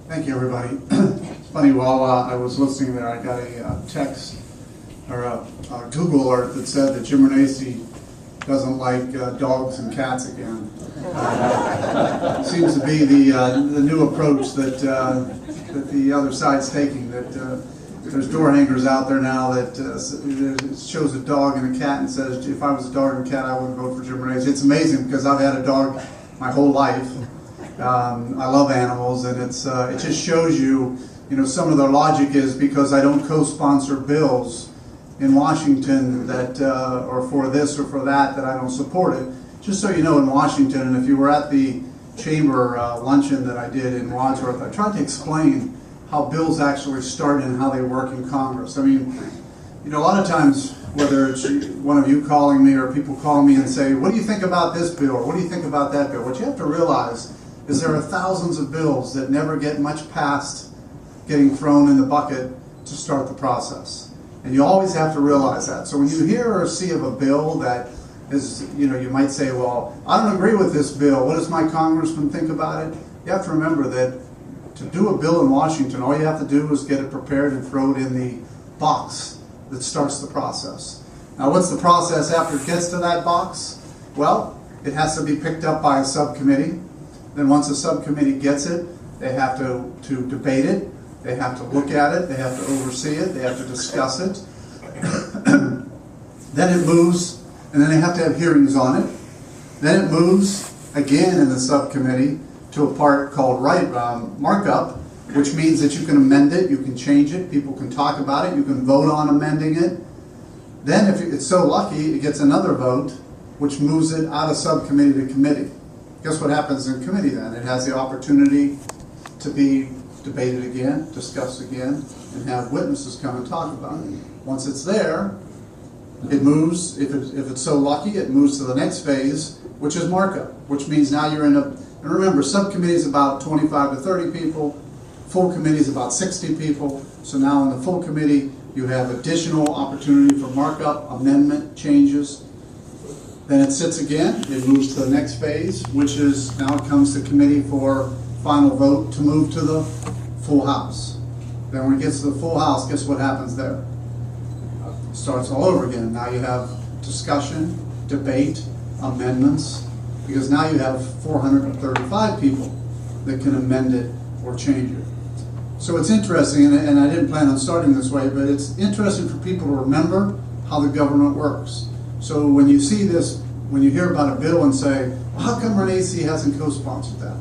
Thank you, everybody. It's funny, while I was listening there, I got a text or a Google alert that said that Jim Renacci doesn't like dogs and cats again. Seems to be the new approach that the other side's taking. That there's door hangers out there now that shows a dog and a cat and says, if I was a dog and cat, I would vote for Jim Renacci. It's amazing because I've had a dog my whole life. I love animals, and it just shows you, some of the logic is because I don't co-sponsor bills in Washington that or for this or for that I don't support it. Just so you know, in Washington, and if you were at the chamber luncheon that I did in Wadsworth, I tried to explain how bills actually start and how they work in Congress. I mean, a lot of times, whether it's one of you calling me or people calling me and say, what do you think about this bill, or what do you think about that bill? What you have to realize is there are thousands of bills that never get much past getting thrown in the bucket to start the process. And you always have to realize that. So when you hear or see of a bill that is, you might say, well, I don't agree with this bill. What does my congressman think about it? You have to remember that to do a bill in Washington, all you have to do is get it prepared and throw it in the box that starts the process. Now, what's the process after it gets to that box? Well, it has to be picked up by a subcommittee. Then once a subcommittee gets it, they have to debate it, they have to look at it, they have to oversee it, they have to discuss it. Then it moves, and then they have to have hearings on it. Then it moves again in the subcommittee to a part called markup, which means that you can amend it, you can change it, people can talk about it, you can vote on amending it. Then if it's so lucky, it gets another vote, which moves it out of subcommittee to committee. Guess what happens in committee then? It has the opportunity to be debated again, discussed again, and have witnesses come and talk about it. Once it's there, it moves, if it's so lucky, it moves to the next phase, which is markup, which means now you're in a, and remember, subcommittee is about 25 to 30 people, full committee is about 60 people, so now in the full committee, you have additional opportunity for markup, amendment, changes. Then it sits again, it moves to the next phase, which is now it comes to committee for final vote to move to the full house. Then when it gets to the full house, guess what happens there? It starts all over again. Now you have discussion, debate, amendments, because now you have 435 people that can amend it or change it. So it's interesting, and I didn't plan on starting this way, but it's interesting for people to remember how the government works. So when you see this, when you hear about a bill and say, well, how come Renacci hasn't co-sponsored that?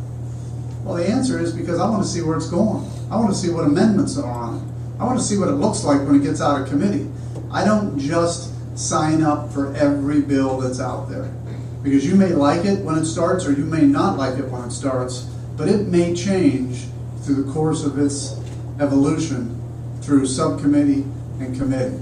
Well, the answer is because I want to see where it's going. I want to see what amendments are on it. I want to see what it looks like when it gets out of committee. I don't just sign up for every bill that's out there. Because you may like it when it starts, or you may not like it when it starts, but it may change through the course of its evolution through subcommittee and committee.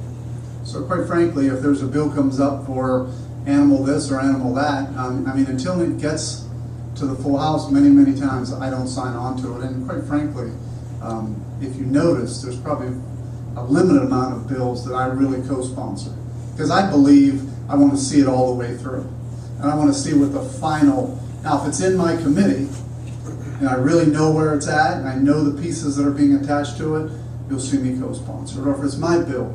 So quite frankly, if there's a bill comes up for animal this or animal that, I mean, until it gets to the full house, many, many times I don't sign on to it. And quite frankly, if you notice, there's probably a limited amount of bills that I really co-sponsor. Because I believe I want to see it all the way through. And I want to see what the final, now if it's in my committee, and I really know where it's at, and I know the pieces that are being attached to it, you'll see me co-sponsor. Or if it's my bill,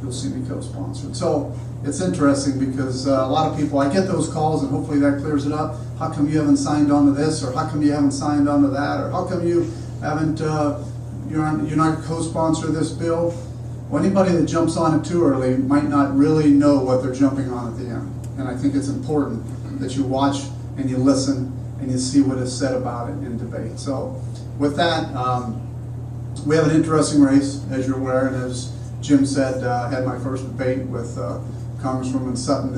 you'll see me co-sponsored. So it's interesting because a lot of people, I get those calls, and hopefully that clears it up. How come you haven't signed on to this, or how come you haven't signed on to that, or how come you haven't, you're not co-sponsor this bill? Well, anybody that jumps on it too early might not really know what they're jumping on at the end. And I think it's important that you watch and you listen and you see what is said about it in debate. So with that, we have an interesting race, as you're aware, and as Jim said, I had my first debate with Congresswoman Sutton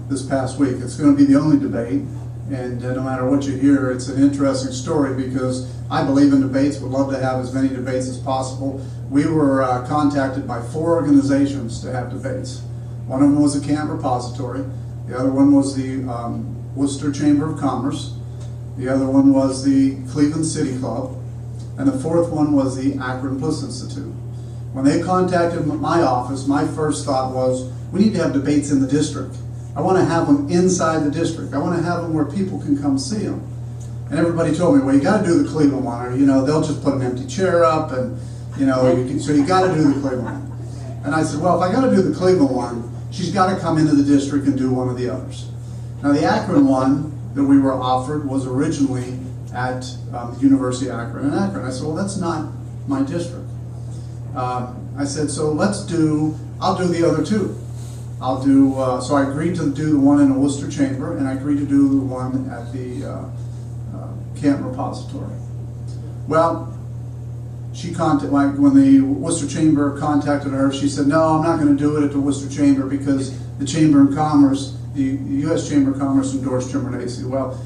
this past week. It's going to be the only debate, and no matter what you hear, it's an interesting story because I believe in debates, would love to have as many debates as possible. We were contacted by 4 organizations to have debates. One of them was the Camp Repository, the other one was the Worcester Chamber of Commerce, the other one was the Cleveland City Club, and the 4th one was the Akron Bliss Institute. When they contacted my office, my first thought was, we need to have debates in the district. I want to have them inside the district. I want to have them where people can come see them. And everybody told me, well, you got to do the Cleveland one, or they'll just put an empty chair up, and so you got to do the Cleveland one. And I said, well, if I got to do the Cleveland one, she's got to come into the district and do one of the others. Now, the Akron one that we were offered was originally at the University of Akron in Akron. I said, well, that's not my district. I said, so I'll do the other two. So I agreed to do the one in the Worcester Chamber, and I agreed to do the one at the Canton Repository. Well, when the Worcester Chamber contacted her, she said, no, I'm not going to do it at the Worcester Chamber because the Chamber of Commerce, the U.S. Chamber of Commerce endorsed Jim Renacci. Well,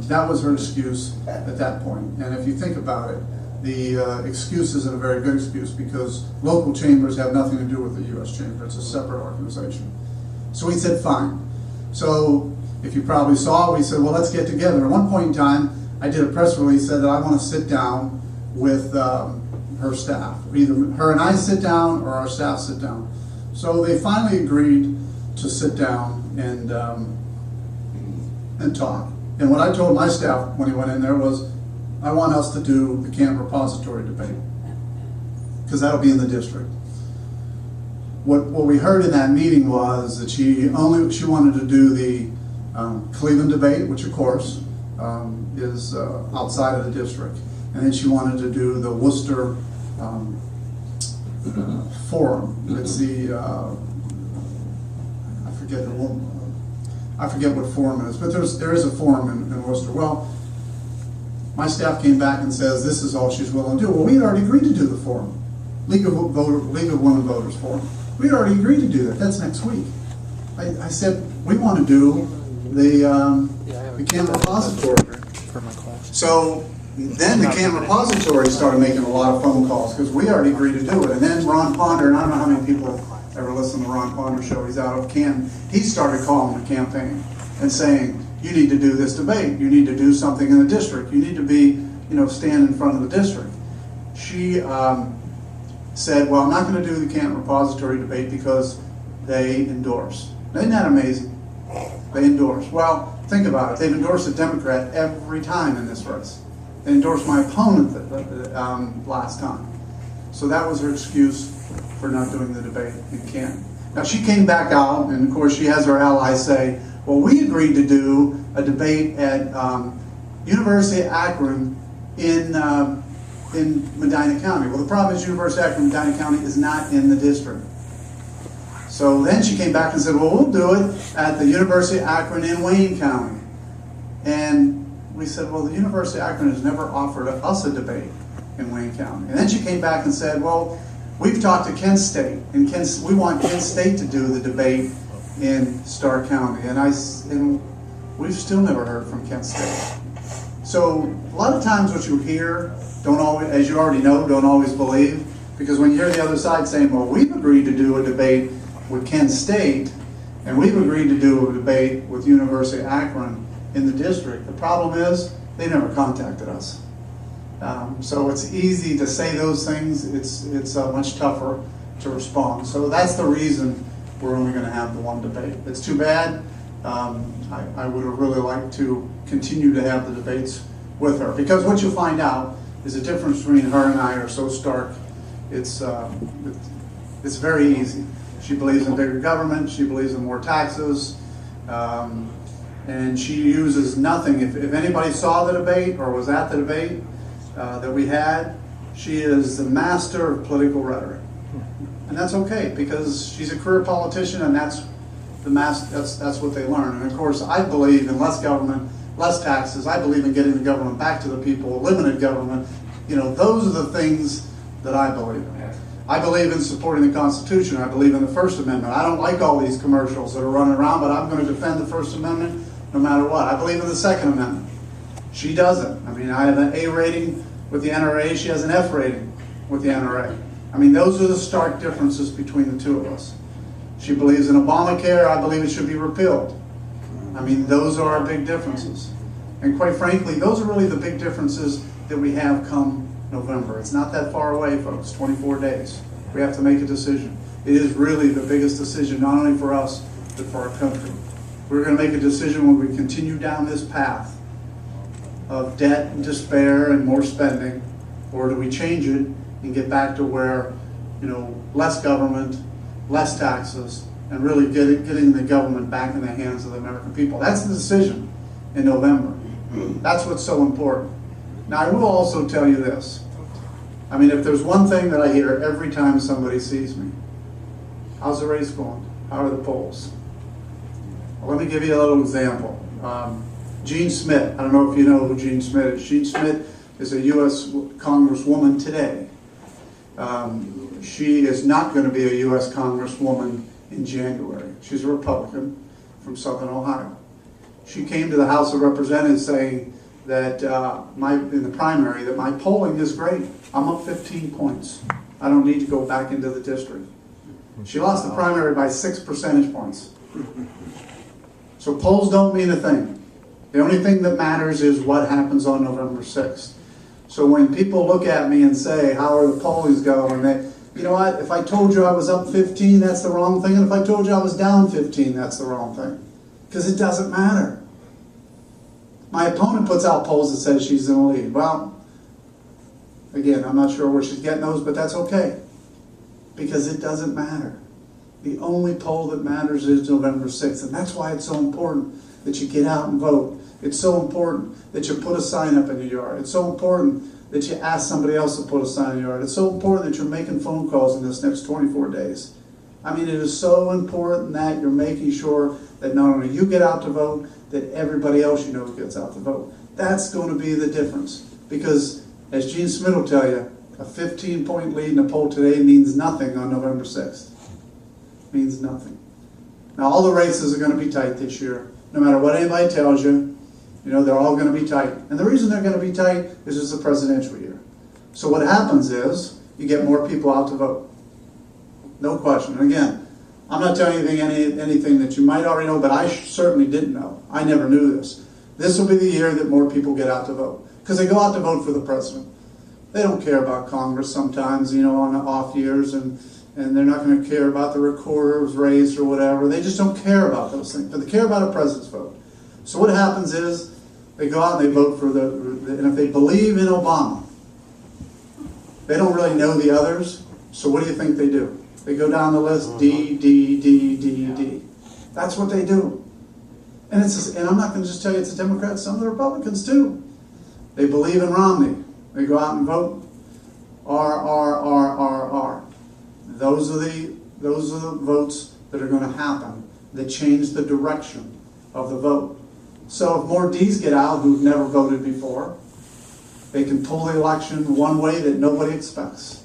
that was her excuse at that point. And if you think about it, the excuse isn't a very good excuse because local chambers have nothing to do with the U.S. Chamber. It's a separate organization. So we said, fine. So if you probably saw, we said, well, let's get together. At one point in time, I did a press release that I want to sit down with her staff. Either her and I sit down or our staff sit down. So they finally agreed to sit down and talk. And what I told my staff when he went in there was, I want us to do the Canton Repository debate because that'll be in the district. What we heard in that meeting was that she wanted to do the Cleveland debate, which of course is outside of the district. And then she wanted to do the Worcester Forum. It's the I forget what forum it is, but there is a forum in Worcester. Well, my staff came back and says this is all she's willing to do. Well, we had already agreed to do the forum, League of Women Voters Forum. We had already agreed to do that. That's next week. I said we want to do the Canton Repository. So then the Canton Repository started making a lot of phone calls because we already agreed to do it. And then Ron Ponder, and I don't know how many people ever listen to the Ron Ponder show, he's out of Canton, he started calling the campaign and saying, you need to do this debate, you need to do something in the district, you need to be, stand in front of the district. She said, well, I'm not going to do the Canton Repository debate because they endorse. Isn't that amazing? They endorse. Well, think about it. They've endorsed a Democrat every time in this race. They endorsed my opponent last time. So that was her excuse for not doing the debate in Canton. Now she came back out, and of course she has her allies say, well, we agreed to do a debate at University of Akron in Medina County. Well, the problem is University of Akron, Medina County is not in the district. So then she came back and said, well, we'll do it at the University of Akron in Wayne County. And we said, well, the University of Akron has never offered us a debate in Wayne County. And then she came back and said, well, we've talked to Kent State, and we want Kent State to do the debate in Starr County. And we've still never heard from Kent State. So a lot of times what you hear, don't always, as you already know, don't always believe. Because when you hear the other side saying, well, we've agreed to do a debate with Kent State, and we've agreed to do a debate with University of Akron in the district, the problem is they never contacted us. So it's easy to say those things. It's much tougher to respond. So that's the reason we're only going to have the one debate. It's too bad. I would have really liked to continue to have the debates with her, because what you'll find out is the difference between her and I are so stark. It's very easy. She believes in bigger government. She believes in more taxes. And she uses nothing. If anybody saw the debate or was at the debate that we had, she is the master of political rhetoric. And that's okay, because she's a career politician, and that's what they learn. And of course, I believe in less government, less taxes. I believe in getting the government back to the people, limited government. Those are the things that I believe in. I believe in supporting the Constitution. I believe in the First Amendment. I don't like all these commercials that are running around, but I'm going to defend the First Amendment no matter what. I believe in the Second Amendment. She doesn't. I mean, I have an A rating with the NRA. She has an F rating with the NRA. I mean, those are the stark differences between the two of us. She believes in Obamacare. I believe it should be repealed. I mean, those are our big differences. And quite frankly, those are really the big differences that we have come November. It's not that far away, folks, 24 days. We have to make a decision. It is really the biggest decision, not only for us, but for our country. We're going to make a decision when we continue down this path of debt and despair and more spending, or do we change it and get back to where, less government, less taxes, and really getting the government back in the hands of the American people? That's the decision in November. That's what's so important. Now, I will also tell you this. I mean, if there's one thing that I hear every time somebody sees me, how's the race going? How are the polls? Well, let me give you a little example. Jean Smith, I don't know if you know who Jean Smith is. Jean Smith is a U.S. Congresswoman today. She is not going to be a U.S. Congresswoman in January. She's a Republican from Southern Ohio. She came to the House of Representatives saying that in the primary, that my polling is great. I'm up 15 points. I don't need to go back into the district. She lost the primary by 6 percentage points. So polls don't mean a thing. The only thing that matters is what happens on November 6th. So when people look at me and say, how are the pollings going? You know what, if I told you I was up 15, that's the wrong thing. And if I told you I was down 15, that's the wrong thing. Because it doesn't matter. My opponent puts out polls that says she's in the lead. Well, again, I'm not sure where she's getting those, but that's okay. Because it doesn't matter. The only poll that matters is November 6th. And that's why it's so important that you get out and vote. It's so important that you put a sign up in your yard. It's so important that you ask somebody else to put a sign in your yard. It's so important that you're making phone calls in this next 24 days. I mean, it is so important that you're making sure that not only you get out to vote, that everybody else you know gets out to vote. That's going to be the difference. Because, as Gene Smith will tell you, a 15-point lead in a poll today means nothing on November 6th. Means nothing. Now, all the races are going to be tight this year. No matter what anybody tells you, they're all going to be tight. And the reason they're going to be tight is it's a presidential year. So what happens is you get more people out to vote. No question. And again, I'm not telling you anything that you might already know, but I certainly didn't know. I never knew this. This will be the year that more people get out to vote. Because they go out to vote for the president. They don't care about Congress sometimes, on off years, and they're not going to care about the recorder's race or whatever. They just don't care about those things. But they care about a president's vote. So what happens is they go out and they vote for and if they believe in Obama, they don't really know the others. So what do you think they do? They go down the list, D, D, D, D, D. That's what they do. And I'm not going to just tell you it's the Democrats, some of the Republicans too. They believe in Romney. They go out and vote R, R, R, R, R. Those are the votes that are going to happen that change the direction of the vote. So if more D's get out who've never voted before, they can pull the election one way that nobody expects.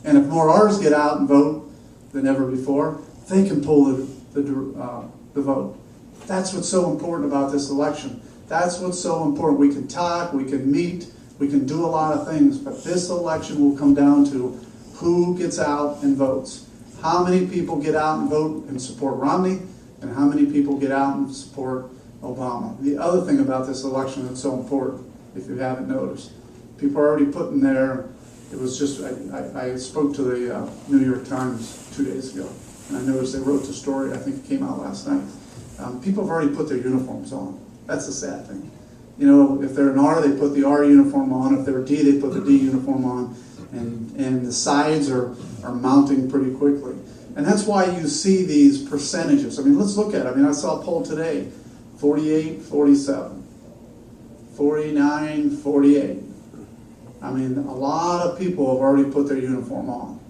And if more R's get out and vote than ever before, they can pull the vote. That's what's so important about this election. That's what's so important. We can talk, we can meet, we can do a lot of things, but this election will come down to who gets out and votes. How many people get out and vote and support Romney, and how many people get out and support Obama. The other thing about this election that's so important, if you haven't noticed, people are already putting their, it was just, I spoke to the New York Times 2 days ago, and I noticed they wrote the story, I think it came out last night. People have already put their uniforms on. That's the sad thing. If they're an R, they put the R uniform on. If they're a D, they put the D uniform on. And the sides are mounting pretty quickly. And that's why you see these percentages. I mean, let's look at it. I mean, I saw a poll today, 48, 47, 49, 48. I mean, a lot of people have already put their uniform on.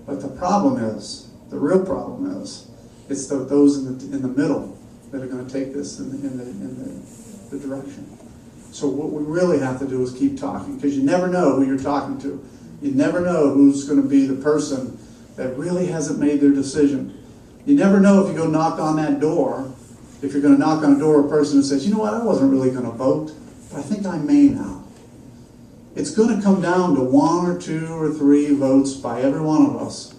But the problem is, the real problem is, it's those in the middle that are going to take this in the direction. So what we really have to do is keep talking, because you never know who you're talking to. You never know who's going to be the person that really hasn't made their decision. You never know if you go knock on that door, if you're going to knock on a door, a person who says, you know what, I wasn't really going to vote, but I think I may now. It's going to come down to 1 or 2 or 3 votes by every one of us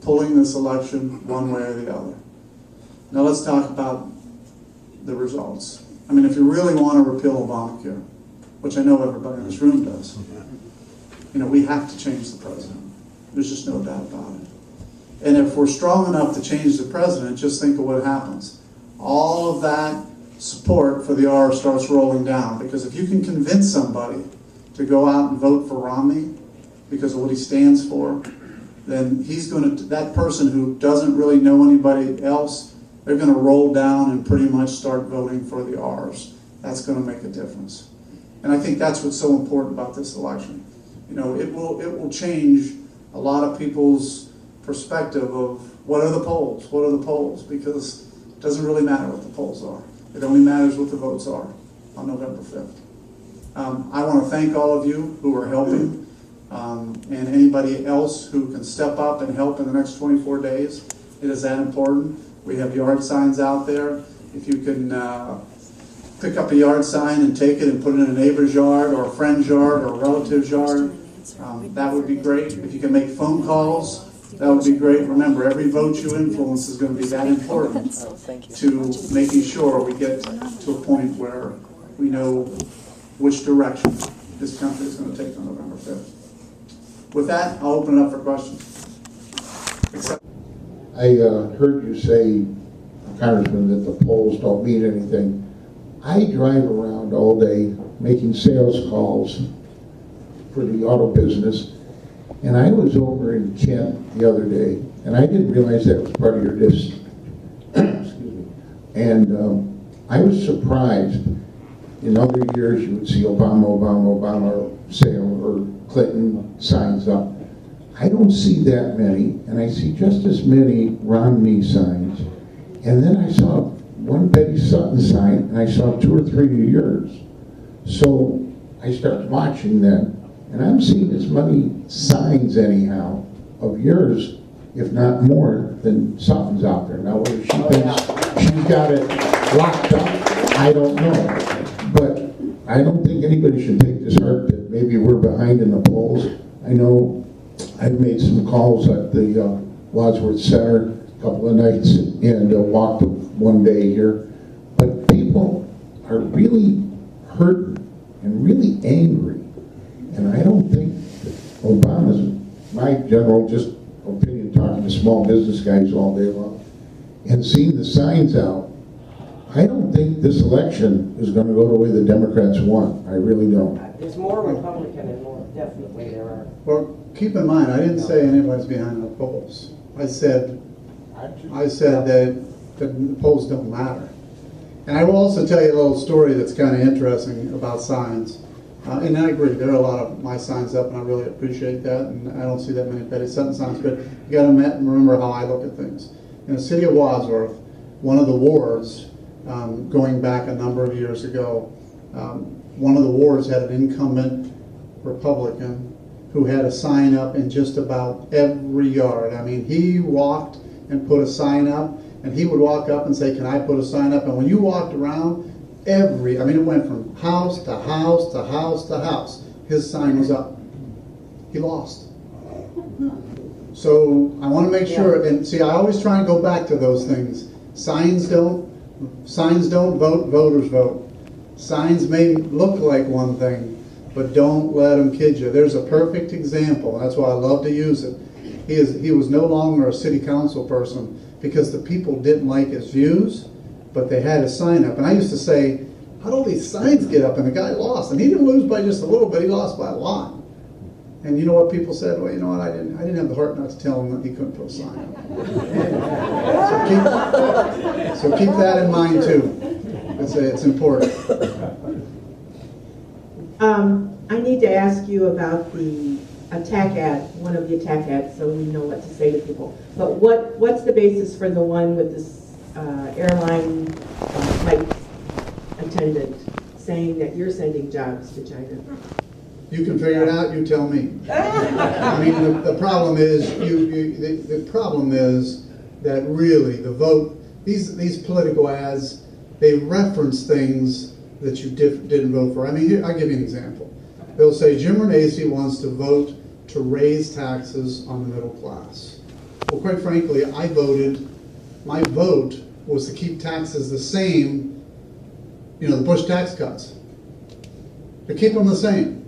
pulling this election one way or the other. Now let's talk about the results. I mean, if you really want to repeal Obamacare, which I know everybody in this room does, we have to change the president. There's just no doubt about it. And if we're strong enough to change the president, just think of what happens. All of that support for the R starts rolling down. Because if you can convince somebody to go out and vote for Romney because of what he stands for, then he's going to, that person who doesn't really know anybody else, they're going to roll down and pretty much start voting for the R's. That's going to make a difference. And I think that's what's so important about this election. You know, it will change a lot of people's perspective of what are the polls, because it doesn't really matter what the polls are. It only matters what the votes are on November 5th. I want to thank all of you who are helping, and anybody else who can step up and help in the next 24 days. It is that important. We have yard signs out there. If you can pick up a yard sign and take it and put it in a neighbor's yard or a friend's yard or a relative's yard, that would be great. If you can make phone calls, that would be great. Remember, every vote you influence is going to be that important to making sure we get to a point where we know which direction this country is going to take on November 5th. With that, I'll open it up for questions. I heard you say, Congressman, that the polls don't mean anything. I drive around all day making sales calls for the auto business, and I was over in Kent the other day, and I didn't realize that was part of your district. Excuse me. And I was surprised. In other years, you would see Obama sale or Clinton signs up. I don't see that many, and I see just as many Romney signs. And then I saw one Betty Sutton sign, and I saw 2 or 3 of yours. So I started watching then, and I'm seeing as many signs anyhow of yours, if not more, than Sutton's out there. Now, whether she thinks she's got it locked up, I don't know. But I don't think anybody should take this hurt that maybe we're behind in the polls. I know I've made some calls at the Wadsworth Center a couple of nights and walked one day here. But people are really hurting and really angry. And I don't think that Obama's, my general just opinion, talking to small business guys all day long, and seeing the signs out, I don't think this election is going to go the way the Democrats want. I really don't. There's more Republican and more, definitely there are. Well, keep in mind, I didn't say anybody's behind the polls. I said that the polls don't matter. And I will also tell you a little story that's kind of interesting about signs. And I agree, there are a lot of my signs up, and I really appreciate that. And I don't see that many Betty Sutton signs, but you got to remember how I look at things. In the city of Wadsworth, one of the wards, going back a number of years ago, one of the wards had an incumbent Republican who had a sign up in just about every yard. I mean, he walked and put a sign up, and he would walk up and say, "Can I put a sign up?" And when you walked around, it went from house to house to house to house. His sign was up. He lost. So I want to make sure, and see, I always try and go back to those things. Signs don't vote, voters vote. Signs may look like one thing, but don't let them kid you. There's a perfect example, and that's why I love to use it. He was no longer a city council person because the people didn't like his views, but they had a sign up. And I used to say, how do all these signs get up? And the guy lost. And he didn't lose by just a little bit, he lost by a lot. And you know what people said? Well, you know what, I didn't have the heart not to tell him that he couldn't put a sign up. So keep that in mind too. It's important. I need to ask you about the attack ad, one of the attack ads, so we know what to say to people. But what's the basis for the one with this airline flight attendant saying that you're sending jobs to China? You can figure it out. You tell me. I mean, the problem is the problem is that really the vote, these political ads, they reference things that you didn't vote for. I mean, here, I'll give you an example. They'll say Jim Renacci wants to vote to raise taxes on the middle class. Well, quite frankly, my vote was to keep taxes the same, the Bush tax cuts. To keep them the same.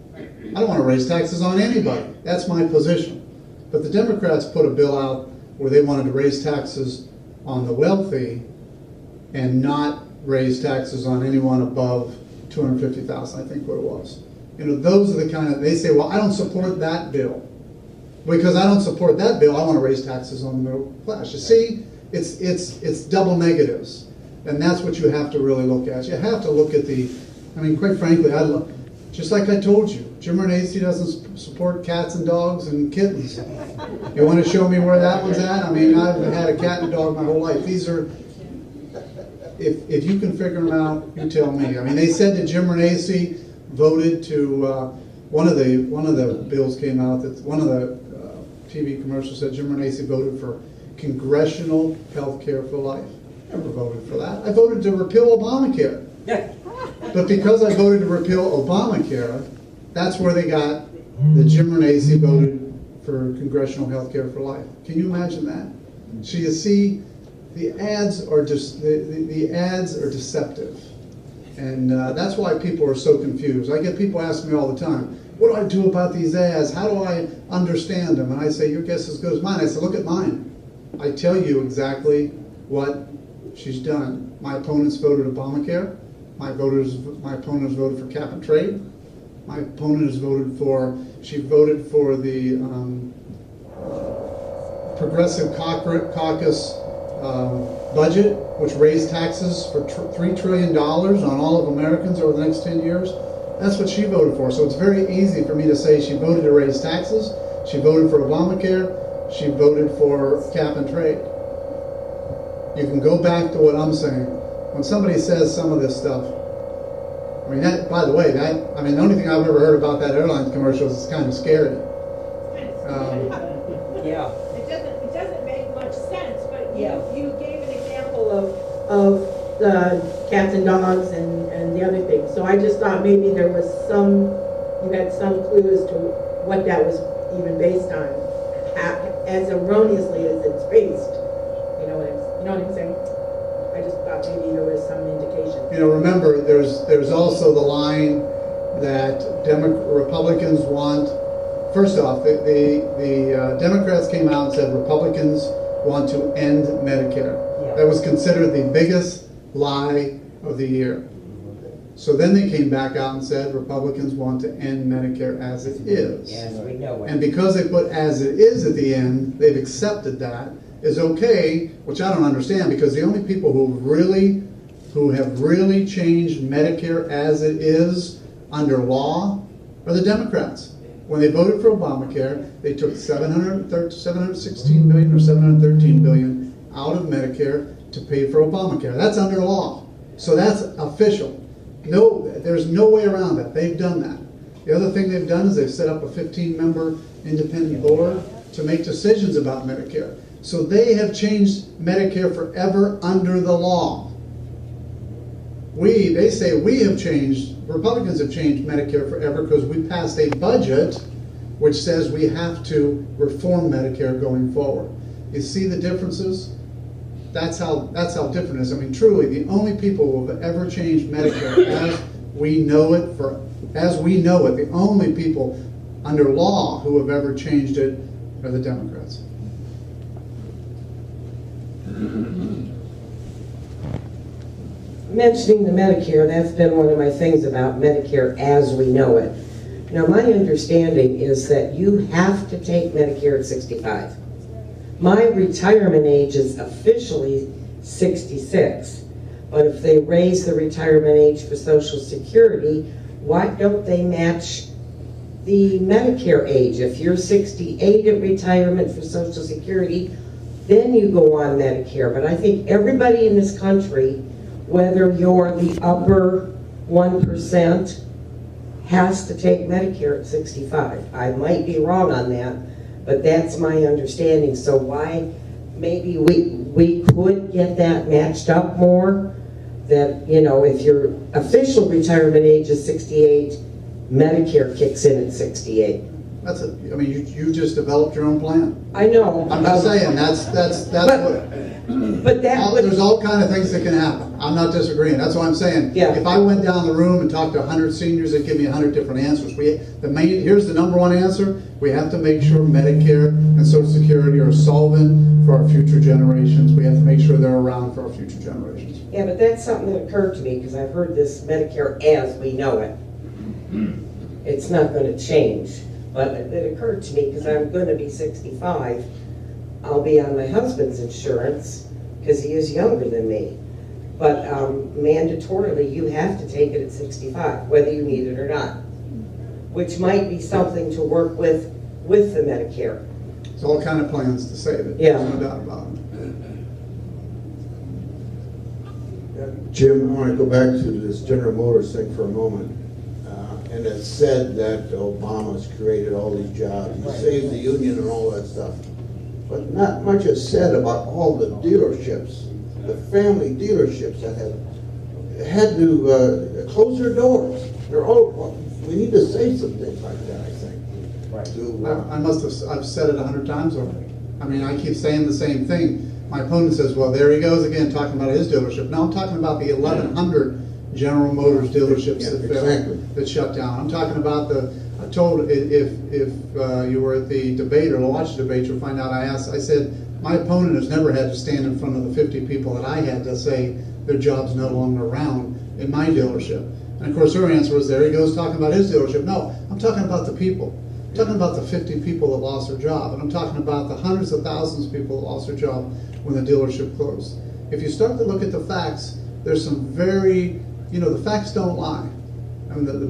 I don't want to raise taxes on anybody. That's my position. But the Democrats put a bill out where they wanted to raise taxes on the wealthy and not raise taxes on anyone above 250,000, I think what it was. You know, those are the kind of, they say, well, I don't support that bill. Because I don't support that bill, I want to raise taxes on the middle class. You see, it's double negatives. And that's what you have to really look at. You have to look at the, I mean, quite frankly, just like I told you, Jim Renacci doesn't support cats and dogs and kittens. You want to show me where that one's at? I mean, I've had a cat and a dog my whole life. These are, if you can figure them out, you tell me. I mean, they said that Jim Renacci voted to, one of the bills came out, that one of the TV commercials said Jim Renacci voted for congressional health care for life. Never voted for that. I voted to repeal Obamacare. But because I voted to repeal Obamacare, that's where they got the Jim Renacci voted for congressional health care for life. Can you imagine that? So you see, the ads are just the ads are deceptive, and that's why people are so confused. I get people asking me all the time, "What do I do about these ads? How do I understand them?" And I say, "Your guess is as good as mine." I say, "Look at mine. I tell you exactly what she's done. My opponents voted Obamacare. My opponents voted for cap and trade. My opponent has voted for, she voted for the Progressive Caucus budget, which raised taxes for $3 trillion on all of Americans over the next 10 years. That's what she voted for. So it's very easy for me to say she voted to raise taxes, she voted for Obamacare, she voted for cap and trade. You can go back to what I'm saying. When somebody says some of this stuff, I mean, that, by the way, I mean, the only thing I've ever heard about that airline commercial is it's kind of scary. Yeah. It doesn't make much sense, but Yeah. you gave an example of the cats and dogs and the other things. So I just thought maybe there was you had some clue as to what that was even based on, as erroneously as it's based. You know what I'm saying? I just thought maybe there was some indication. You know, remember, there's also the line that Republicans want. First off, the Democrats came out and said Republicans want to end Medicare. Yeah. That was considered the biggest lie of the year. So then they came back out and said Republicans want to end Medicare as it is. As we know it. And because they put as it is at the end, they've accepted that is okay, which I don't understand, because the only people who have really changed Medicare as it is under law are the Democrats. When they voted for Obamacare, they took $716 billion or $713 billion out of Medicare to pay for Obamacare. That's under law. So that's official. No, there's no way around that. They've done that. The other thing they've done is they've set up a 15-member independent board to make decisions about Medicare. So they have changed Medicare forever under the law. They say we have changed, Republicans have changed Medicare forever because we passed a budget which says we have to reform Medicare going forward. You see the differences? That's how different it is. I mean, truly, the only people who have ever changed Medicare as we know it, the only people under law who have ever changed it are the Democrats. Mentioning the Medicare, that's been one of my things about Medicare as we know it. Now, my understanding is that you have to take Medicare at 65. My retirement age is officially 66, but if they raise the retirement age for Social Security, why don't they match the Medicare age? If you're 68 at retirement for Social Security, then you go on Medicare. But I think everybody in this country, whether you're the upper 1%, has to take Medicare at 65. I might be wrong on that, but that's my understanding. So why, maybe we could get that matched up more, that, you know, if your official retirement age is 68, Medicare kicks in at 68. That's it. I mean, you just developed your own plan. I know. I'm just saying, that's But what. But that would, There's all kind of things that can happen. I'm not disagreeing. That's what I'm saying. Yeah. If I went down the room and talked to 100 seniors, they'd give me 100 different answers. Here's the number one answer. We have to make sure Medicare and Social Security are solvent for our future generations. We have to make sure they're around for our future generations. yeah, but that's something that occurred to me, because I've heard this Medicare as we know it. It's not gonna change, but it occurred to me, because I'm gonna be 65, I'll be on my husband's insurance, because he is younger than me. But mandatorily, you have to take it at 65, whether you need it or not, which might be something to work with the Medicare. There's all kind of plans to save it. Yeah. There's no doubt about it. Jim, I want to go back to this General Motors thing for a moment. And it's said that Obama's created all these jobs, he saved the union and all that stuff. But not much is said about all the dealerships, the family dealerships that have had to close their doors. They're all, we need to say some things like that, I think. I've said it 100 times already. I mean, I keep saying the same thing. My opponent says, well, there he goes again, talking about his dealership. No, I'm talking about the 1,100 General Motors dealerships that shut down. I'm talking about I told, if you were at the debate or watched the debate, you'll find out I said, my opponent has never had to stand in front of the 50 people that I had to say their job's no longer around in my dealership. And of course, her answer was, there he goes talking about his dealership. No, I'm talking about the people. I'm talking about the 50 people that lost their job. And I'm talking about the hundreds of thousands of people that lost their job when the dealership closed. If you start to look at the facts, there's some very, the facts don't lie. I mean, the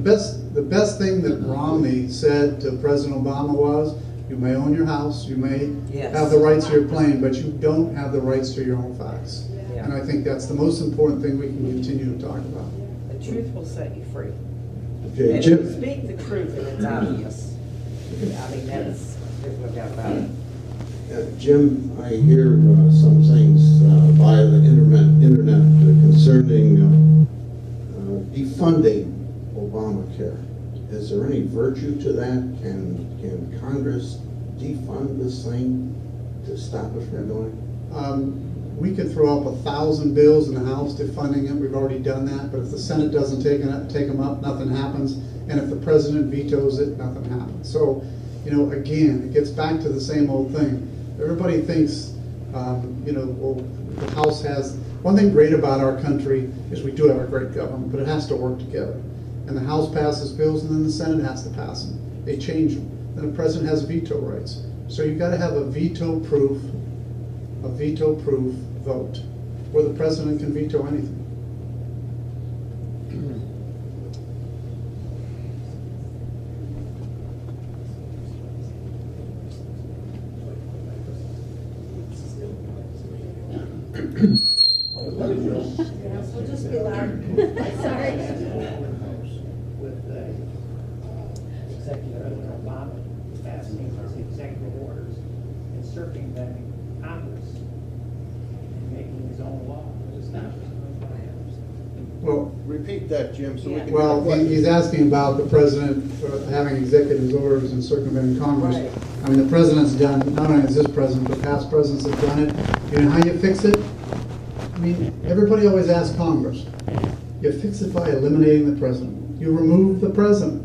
best thing that Romney said to President Obama was, you may own your house, you may have the rights to your plane, but you don't have the rights to your own facts. Yeah. And I think that's the most important thing we can continue to talk about. The truth will set you free. Okay, And if you Jim, speak the truth and it's obvious, I mean, there's no doubt about it. Jim, I hear some things via the internet concerning defunding Obamacare. Is there any virtue to that? Can Congress defund this thing to stop us from doing We could throw up 1,000 bills in the House defunding it. We've already done that. But if the Senate doesn't take them up, nothing happens. And if the president vetoes it, nothing happens. So, again, it gets back to the same old thing. Everybody thinks, well, the House has, one thing great about our country is we do have a great government, but it has to work together. And the House passes bills and then the Senate has to pass them. They change them. Then the president has veto rights. So you've got to have a veto-proof vote where the president can veto anything. So just be loud. Sorry. With the Executive Obama passing his executive orders, inserting them in Congress, and making his own law. Well, Repeat that, Jim, so we can. Well, he's asking about the president having executive orders and circumventing Congress. Right. I mean, the president's done, not only has this president, but past presidents have done it. You know how you fix it? I mean, everybody always asks Congress. You fix it by eliminating the president. You remove the president.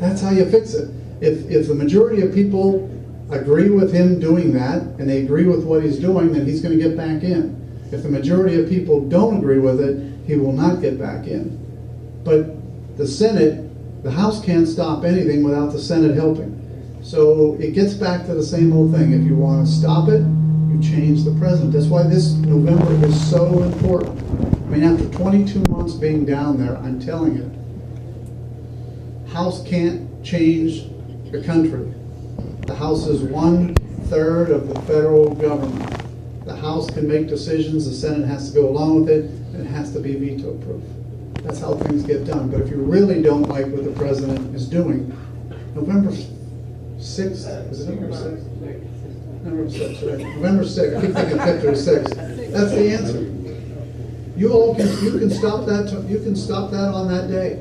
That's how you fix it. If the majority of people agree with him doing that, and they agree with what he's doing, then he's going to get back in. If the majority of people don't agree with it, he will not get back in. But the Senate, the House can't stop anything without the Senate helping. So it gets back to the same old thing. If you want to stop it, you change the president. That's why this November is so important. I mean, after 22 months being down there, I'm telling you, House can't change the country. The House is 1/3 of the federal government. The House can make decisions, the Senate has to go along with it, and it has to be veto-proof. That's how things get done. But if you really don't like what the president is doing, November 6th, is it November 6th? November 6th, right? November 6th, I keep thinking 5th or 6th. That's the answer. You can stop that, you can stop that on that day.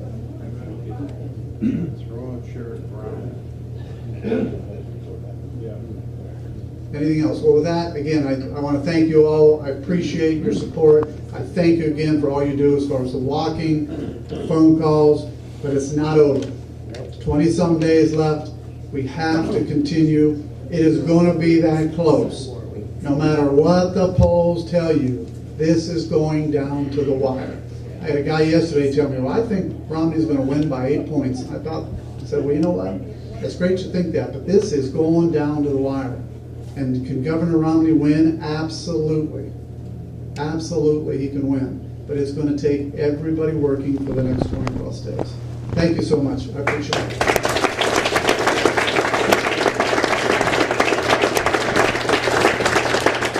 Anything else? Well, with that, again, I want to thank you all. I appreciate your support. I thank you again for all you do as far as the walking, the phone calls, but it's not over. 20-some days left. We have to continue. It is going to be that close. No matter what the polls tell you, this is going down to the wire. I had a guy yesterday tell me, well, I think Romney's going to win by 8 points. I said, well, you know what? That's great to think that, but this is going down to the wire. And can Governor Romney win? Absolutely. Absolutely, he can win. But it's going to take everybody working for the next 20+ days. Thank you so much. I appreciate it.